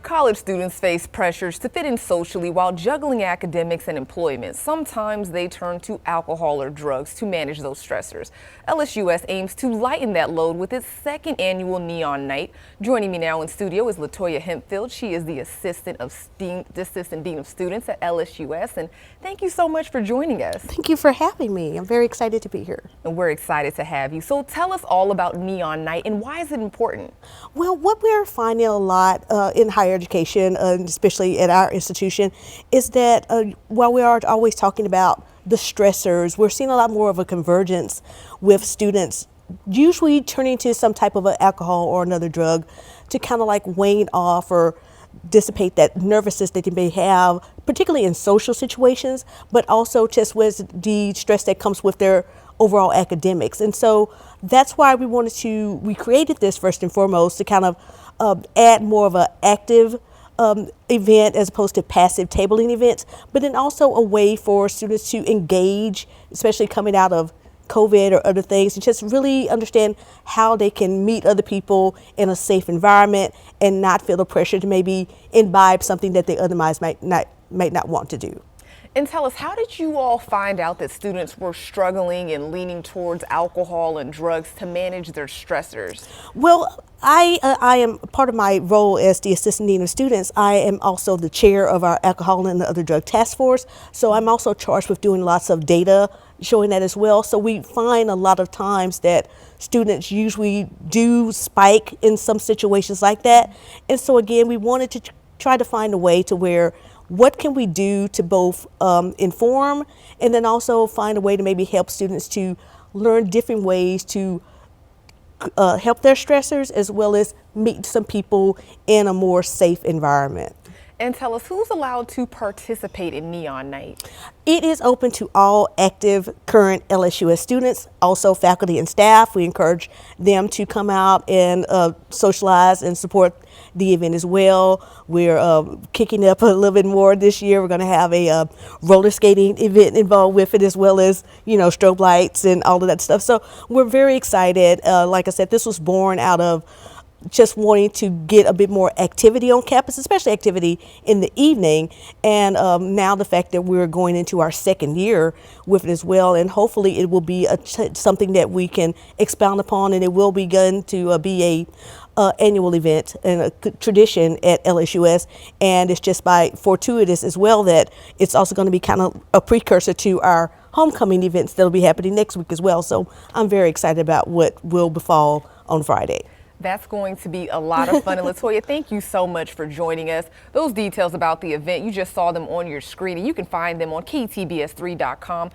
College students face pressures to fit in socially while juggling academics and employment. Sometimes they turn to alcohol or drugs to manage those stressors. LSUS aims to lighten that load with its second annual Neon Night. Joining me now in studio is Latoya Hempfield. She is the Assistant Dean of Students at LSUS. And thank you so much for joining us. Thank you for having me. I'm very excited to be here. And we're excited to have you. So tell us all about Neon Night and why is it important? Well, what we're finding a lot in higher education, especially at our institution, is that while we are always talking about the stressors, we're seeing a lot more of a convergence with students usually turning to some type of alcohol or another drug to kind of like wane off or dissipate that nervousness that they may have, particularly in social situations, but also just with the stress that comes with their overall academics. And so that's why we created this first and foremost to kind of add more of an active event as opposed to passive tabling events, but then also a way for students to engage, especially coming out of COVID or other things, and just really understand how they can meet other people in a safe environment and not feel the pressure to maybe imbibe something that they otherwise might not want to do. And tell us, how did you all find out that students were struggling and leaning towards alcohol and drugs to manage their stressors? Well, I am part of my role as the Assistant Dean of Students. I am also the chair of our Alcohol and Other Drug Task Force. So I'm also charged with doing lots of data showing that as well. So we find a lot of times that students usually do spike in some situations like that. And so again, we wanted to try to find a way to where what can we do to both inform and then also find a way to maybe help students to learn different ways to help their stressors as well as meet some people in a more safe environment. And tell us, who's allowed to participate in Neon Night? It is open to all active current LSUS students, also faculty and staff. We encourage them to come out and socialize and support the event as well. We're kicking up a little bit more this year. We're going to have a roller skating event involved with it, as well as, strobe lights and all of that stuff. So we're very excited. Like I said, this was born out of just wanting to get a bit more activity on campus, especially activity in the evening. And now the fact that we're going into our second year with it as well, and hopefully it will be something that we can expound upon, and it will be going to be a annual event and a tradition at LSUS. And it's just by fortuitous as well that it's also going to be kind of a precursor to our homecoming events that'll be happening next week as well. So I'm very excited about what will befall on Friday. That's going to be a lot of fun. And Latoya, thank you so much for joining us. Those details about the event, you just saw them on your screen, and you can find them on ktbs3.com.